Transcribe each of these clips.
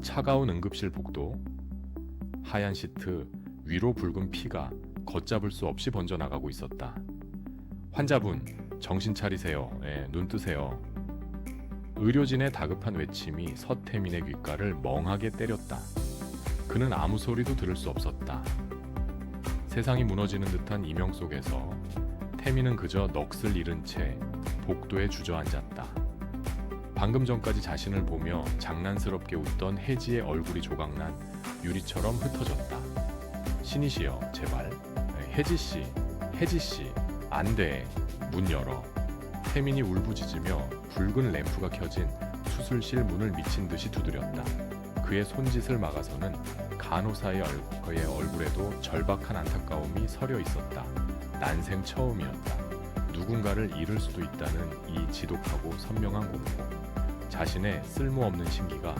차가운 응급실 복도, 하얀 시트, 위로 붉은 피가 걷잡을 수 없이 번져나가고 있었다. 환자분, 정신 차리세요. 눈 뜨세요. 의료진의 다급한 외침이 서태민의 귓가를 멍하게 때렸다. 그는 아무 소리도 들을 수 없었다. 세상이 무너지는 듯한 이명 속에서 태민은 그저 넋을 잃은 채 복도에 주저앉았다. 방금 전까지 자신을 보며 장난스럽게 웃던 혜지의 얼굴이 조각난 유리처럼 흩어졌다. 신이시여, 제발. 혜지씨, 혜지씨, 안 돼. 문 열어. 태민이 울부짖으며 붉은 램프가 켜진 수술실 문을 미친 듯이 두드렸다. 그의 손짓을 막아서는 간호사의 얼굴에도 절박한 안타까움이 서려 있었다. 난생 처음이었다. 누군가를 잃을 수도 있다는 이 지독하고 선명한 공포. 자신의 쓸모없는 신기가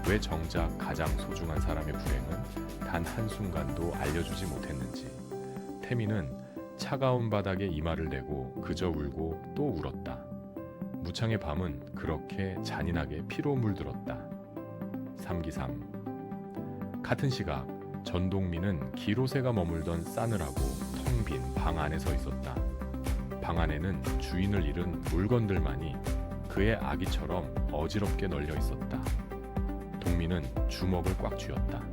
왜 정작 가장 소중한 사람의 불행은 단 한순간도 알려주지 못했는지. 태민은 차가운 바닥에 이마를 대고 그저 울고 또 울었다. 무창의 밤은 그렇게 잔인하게 피로 물들었다. 3기삼. 같은 시각 전동민은 기로새가 머물던 싸늘하고 텅 빈 방 안에 서 있었다. 방 안에는 주인을 잃은 물건들만이 그의 아기처럼 어지럽게 널려 있었다. 동민은 주먹을 꽉 쥐었다.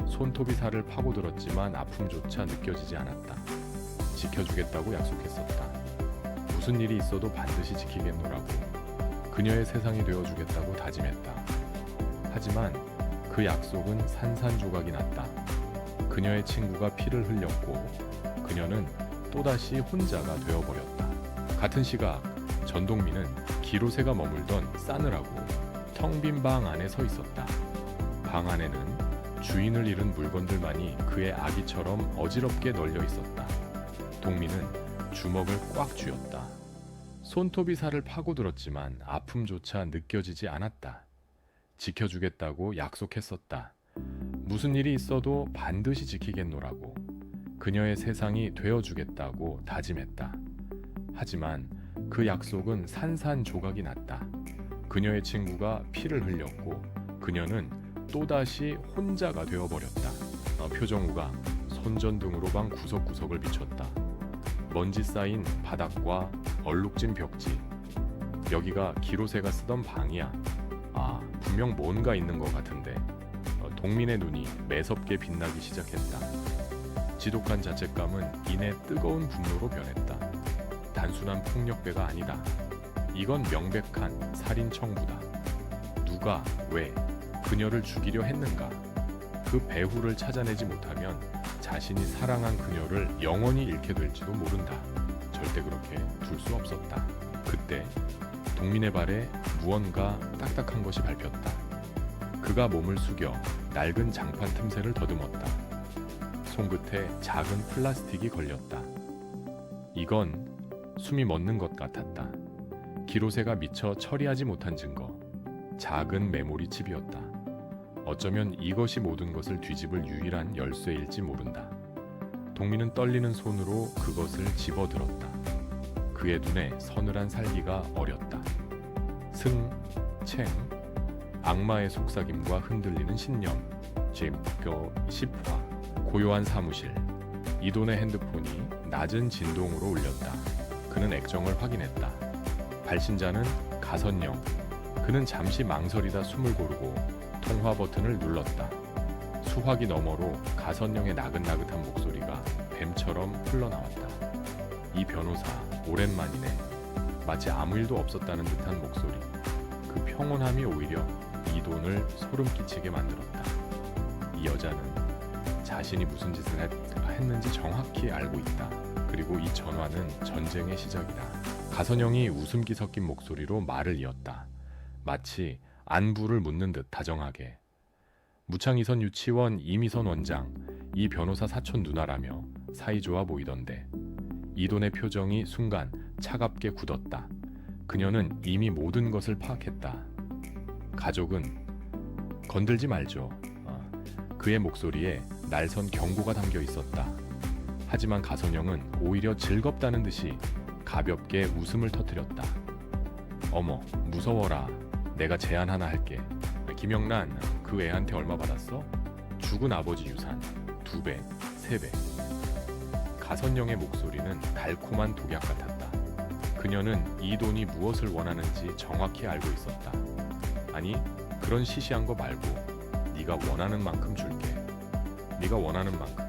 손톱이 살을 파고들었지만 아픔조차 느껴지지 않았다. 지켜주겠다고 약속했었다. 무슨 일이 있어도 반드시 지키겠노라고 그녀의 세상이 되어주겠다고 다짐했다. 하지만 그 약속은 산산조각이 났다. 그녀의 친구가 피를 흘렸고 그녀는 또다시 혼자가 되어버렸다. 같은 시각 전동민은 기로새가 머물던 싸늘하고 텅 빈 방 안에 서 있었다. 방 안에는 주인을 잃은 물건들만이 그의 아기처럼 어지럽게 널려 있었다. 동민은 주먹을 꽉 쥐었다. 손톱이 살을 파고들었지만 아픔조차 느껴지지 않았다. 지켜주겠다고 약속했었다. 무슨 일이 있어도 반드시 지키겠노라고 그녀의 세상이 되어주겠다고 다짐했다. 하지만 그 약속은 산산조각이 났다. 그녀의 친구가 피를 흘렸고 그녀는 또다시 혼자가 되어버렸다. 표정우가 손전등으로 방 구석구석을 비췄다. 먼지 쌓인 바닥과 얼룩진 벽지. 여기가 기로새가 쓰던 방이야. 분명 뭔가 있는 것 같은데. 동민의 눈이 매섭게 빛나기 시작했다. 지독한 자책감은 이내 뜨거운 분노로 변했다. 단순한 폭력배가 아니다. 이건 명백한 살인 청부다. 누가, 왜 그녀를 죽이려 했는가? 그 배후를 찾아내지 못하면 자신이 사랑한 그녀를 영원히 잃게 될지도 모른다. 절대 그렇게 둘 수 없었다. 그때 동민의 발에 무언가 딱딱한 것이 밟혔다. 그가 몸을 숙여 낡은 장판 틈새를 더듬었다. 손끝에 작은 플라스틱이 걸렸다. 이건 숨이 멎는 것 같았다. 기로새가 미처 처리하지 못한 증거. 작은 메모리 칩이었다. 어쩌면 이것이 모든 것을 뒤집을 유일한 열쇠일지 모른다. 동민은 떨리는 손으로 그것을 집어들었다. 그의 눈에 서늘한 살기가 어렸다. 승, 챙, 악마의 속삭임과 흔들리는 신념, 제표 10화, 고요한 사무실, 이돈의 핸드폰이 낮은 진동으로 울렸다. 그는 액정을 확인했다. 발신자는 가선영. 그는 잠시 망설이다 숨을 고르고 통화 버튼을 눌렀다. 수화기 너머로 가선영의 나긋나긋한 목소리가 뱀처럼 흘러나왔다. 이 변호사, 오랜만이네. 마치 아무 일도 없었다는 듯한 목소리. 그 평온함이 오히려 이돈을 소름 끼치게 만들었다. 이 여자는 자신이 무슨 짓을 했는지 정확히 알고 있다. 그리고 이 전화는 전쟁의 시작이다. 가선영이 웃음기 섞인 목소리로 말을 이었다. 마치 안부를 묻는 듯 다정하게. 무창이선 유치원 이미선 원장, 이 변호사 사촌 누나라며 사이좋아 보이던데. 이돈의 표정이 순간 차갑게 굳었다. 그녀는 이미 모든 것을 파악했다. 가족은 건들지 말죠. 그의 목소리에 날선 경고가 담겨 있었다. 하지만 가선영은 오히려 즐겁다는 듯이 가볍게 웃음을 터뜨렸다. 어머, 무서워라. 내가 제안 하나 할게. 김영란, 그 애한테 얼마 받았어? 죽은 아버지 유산 2배, 3배. 가선영의 목소리는 달콤한 독약 같았다. 그녀는 이 돈이 무엇을 원하는지 정확히 알고 있었다. 아니, 그런 시시한 거 말고 네가 원하는 만큼 줄게. 네가 원하는 만큼.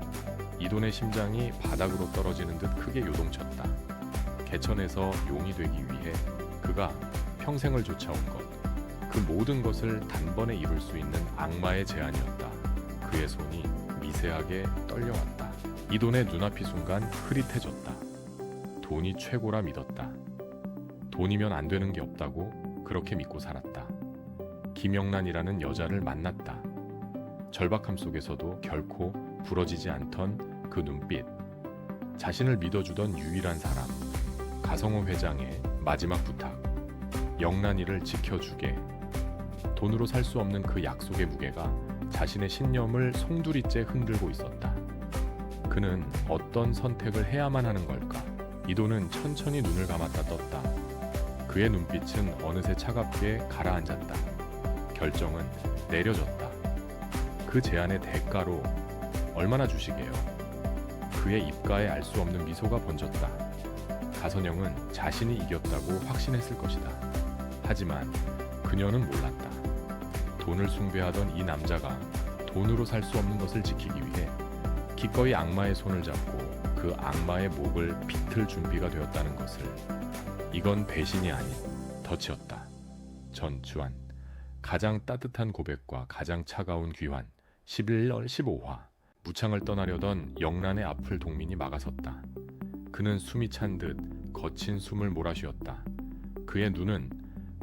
이돈의 심장이 바닥으로 떨어지는 듯 크게 요동쳤다. 개천에서 용이 되기 위해 그가 평생을 쫓아온 것, 그 모든 것을 단번에 이룰 수 있는 악마의 제안이었다. 그의 손이 미세하게 떨려왔다. 이돈의 눈앞이 순간 흐릿해졌다. 돈이 최고라 믿었다. 돈이면 안 되는 게 없다고 그렇게 믿고 살았다. 김영란이라는 여자를 만났다. 절박함 속에서도 결코 부러지지 않던 그 눈빛, 자신을 믿어주던 유일한 사람, 가성호 회장의 마지막 부탁, 영란이를 지켜주게. 돈으로 살 수 없는 그 약속의 무게가 자신의 신념을 송두리째 흔들고 있었다. 그는 어떤 선택을 해야만 하는 걸까? 이돈은 천천히 눈을 감았다 떴다. 그의 눈빛은 어느새 차갑게 가라앉았다. 결정은 내려졌다. 그 제안의 대가로 얼마나 주시게요? 그의 입가에 알 수 없는 미소가 번졌다. 가선영은 자신이 이겼다고 확신했을 것이다. 하지만 그녀는 몰랐다. 돈을 숭배하던 이 남자가 돈으로 살 수 없는 것을 지키기 위해 기꺼이 악마의 손을 잡고 그 악마의 목을 비틀 준비가 되었다는 것을. 이건 배신이 아닌 덫이었다. 전주환, 가장 따뜻한 고백과 가장 차가운 귀환. 11월 15화. 무창을 떠나려던 영란의 앞을 동민이 막아섰다. 그는 숨이 찬 듯 거친 숨을 몰아쉬었다. 그의 눈은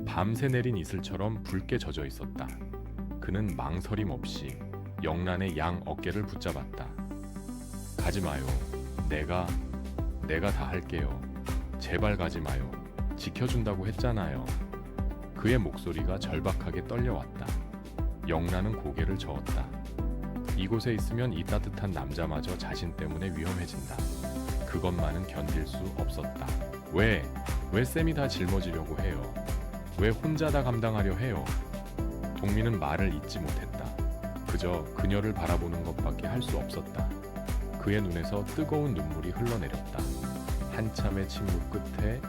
밤새 내린 이슬처럼 붉게 젖어 있었다. 그는 망설임 없이 영란의 양 어깨를 붙잡았다. 가지 마요. 내가 다 할게요. 제발 가지 마요. 지켜준다고 했잖아요. 그의 목소리가 절박하게 떨려왔다. 영란은 고개를 저었다. 이곳에 있으면 이 따뜻한 남자마저 자신 때문에 위험해진다. 그것만은 견딜 수 없었다. 왜 쌤이 다 짊어지려고 해요? 왜 혼자 다 감당하려 해요? 동민은 말을 잇지 못했다. 그저 그녀를 바라보는 것밖에 할 수 없었다. 그의 눈에서 뜨거운 눈물이 흘러내렸다. 한참의 침묵 끝에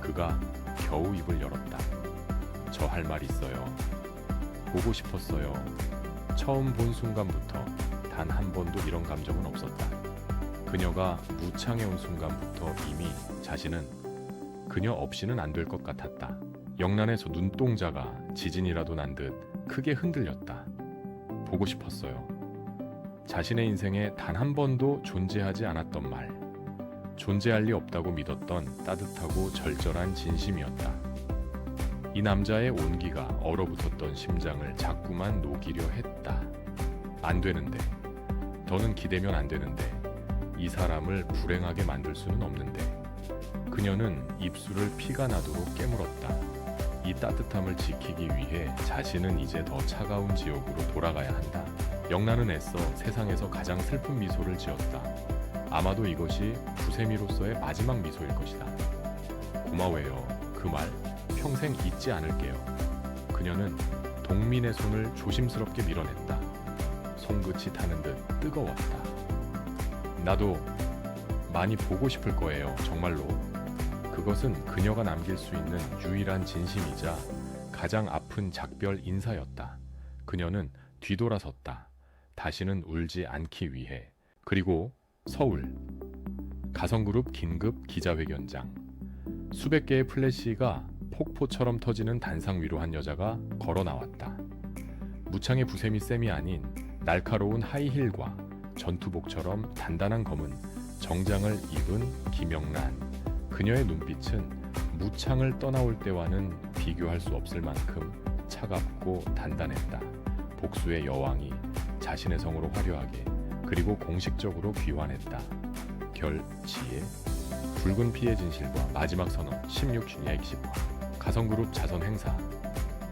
그가 겨우 입을 열었다. 저 할 말 있어요. 보고 싶었어요. 처음 본 순간부터 단 한 번도 이런 감정은 없었다. 그녀가 무창에 온 순간부터 이미 자신은 그녀 없이는 안 될 것 같았다. 영란에서 눈동자가 지진이라도 난 듯 크게 흔들렸다. 보고 싶었어요. 자신의 인생에 단 한 번도 존재하지 않았던 말, 존재할 리 없다고 믿었던 따뜻하고 절절한 진심이었다. 이 남자의 온기가 얼어붙었던 심장을 자꾸만 녹이려 했다. 안 되는데, 더는 기대면 안 되는데, 이 사람을 불행하게 만들 수는 없는데. 그녀는 입술을 피가 나도록 깨물었다. 이 따뜻함을 지키기 위해 자신은 이제 더 차가운 지옥으로 돌아가야 한다. 영란은 애써 세상에서 가장 슬픈 미소를 지었다. 아마도 이것이 부세미로서의 마지막 미소일 것이다. 고마워요. 그 말 평생 잊지 않을게요. 그녀는 동민의 손을 조심스럽게 밀어냈다. 손끝이 타는 듯 뜨거웠다. 나도 많이 보고 싶을 거예요. 정말로. 그것은 그녀가 남길 수 있는 유일한 진심이자 가장 아픈 작별 인사였다. 그녀는 뒤돌아섰다. 다시는 울지 않기 위해. 그리고 서울. 가성그룹 긴급 기자회견장. 수백 개의 플래시가 폭포처럼 터지는 단상 위로 한 여자가 걸어 나왔다. 무창의 부세미 쌤이 아닌 날카로운 하이힐과 전투복처럼 단단한 검은 정장을 입은 김영란. 그녀의 눈빛은 무창을 떠나올 때와는 비교할 수 없을 만큼 차갑고 단단했다. 복수의 여왕이 자신의 성으로 화려하게 그리고 공식적으로 귀환했다. 결지의 붉은 피의 진실과 마지막 선언 16주년 10화. 가성그룹 자선 행사.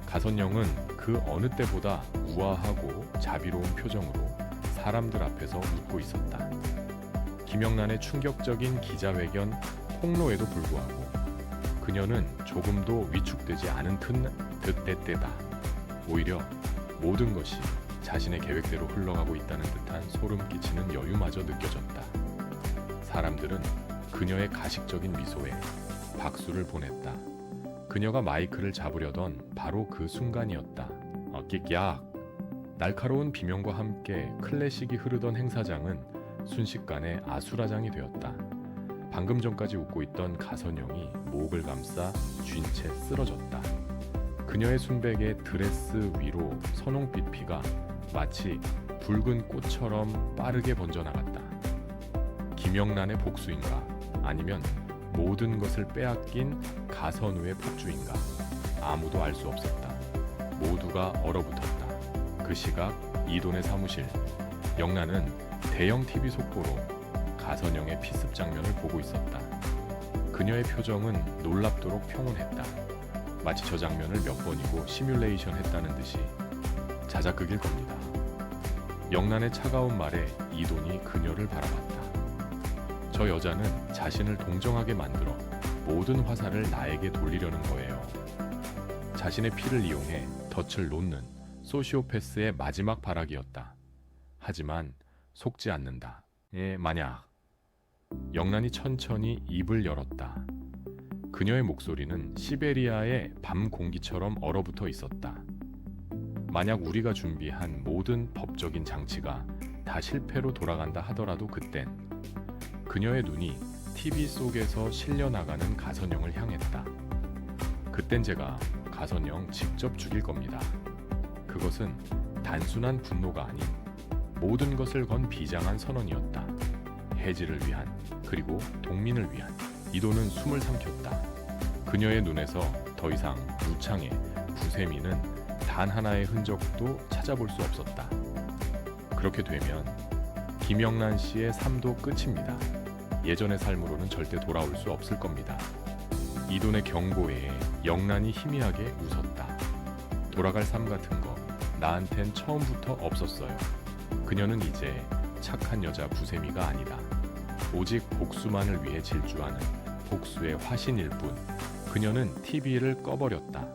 가선영은 그 어느 때보다 우아하고 자비로운 표정으로 사람들 앞에서 웃고 있었다. 김영란의 충격적인 기자회견 폭로에도 불구하고 그녀는 조금도 위축되지 않은 듯했다. 오히려 모든 것이 자신의 계획대로 흘러가고 있다는 듯한 소름 끼치는 여유마저 느껴졌다. 사람들은 그녀의 가식적인 미소에 박수를 보냈다. 그녀가 마이크를 잡으려던 바로 그 순간이었다. 끽약! 날카로운 비명과 함께 클래식이 흐르던 행사장은 순식간에 아수라장이 되었다. 방금 전까지 웃고 있던 가선영이 목을 감싸 쥔 채 쓰러졌다. 그녀의 순백의 드레스 위로 선홍빛 피가 마치 붉은 꽃처럼 빠르게 번져나갔다. 김영란의 복수인가? 아니면 모든 것을 빼앗긴 가선우의 폭주인가? 아무도 알 수 없었다. 모두가 얼어붙었다. 그 시각 이돈의 사무실. 영란은 대형 TV 속보로 가선영의 피습 장면을 보고 있었다. 그녀의 표정은 놀랍도록 평온했다. 마치 저 장면을 몇 번이고 시뮬레이션 했다는 듯이. 자작극일 겁니다. 영란의 차가운 말에 이돈이 그녀를 바라봤다. 저 여자는 자신을 동정하게 만들어 모든 화살을 나에게 돌리려는 거예요. 자신의 피를 이용해 덫을 놓는 소시오패스의 마지막 발악이었다. 하지만 속지 않는다. 만약. 영란이 천천히 입을 열었다. 그녀의 목소리는 시베리아의 밤 공기처럼 얼어붙어 있었다. 만약 우리가 준비한 모든 법적인 장치가 다 실패로 돌아간다 하더라도 그땐 그녀의 눈이 TV 속에서 실려나가는 가선영을 향했다. 그땐 제가 가선영 직접 죽일 겁니다. 그것은 단순한 분노가 아닌 모든 것을 건 비장한 선언이었다. 해지를 위한, 그리고 동민을 위한. 이돈은 숨을 삼켰다. 그녀의 눈에서 더 이상 무창의 부세미는 단 하나의 흔적도 찾아볼 수 없었다. 그렇게 되면 김영란 씨의 삶도 끝입니다. 예전의 삶으로는 절대 돌아올 수 없을 겁니다. 이돈의 경고에 영란이 희미하게 웃었다. 돌아갈 삶 같은 거 나한텐 처음부터 없었어요. 그녀는 이제 착한 여자 부세미가 아니다. 오직 복수만을 위해 질주하는 복수의 화신일 뿐. 그녀는 TV를 꺼버렸다.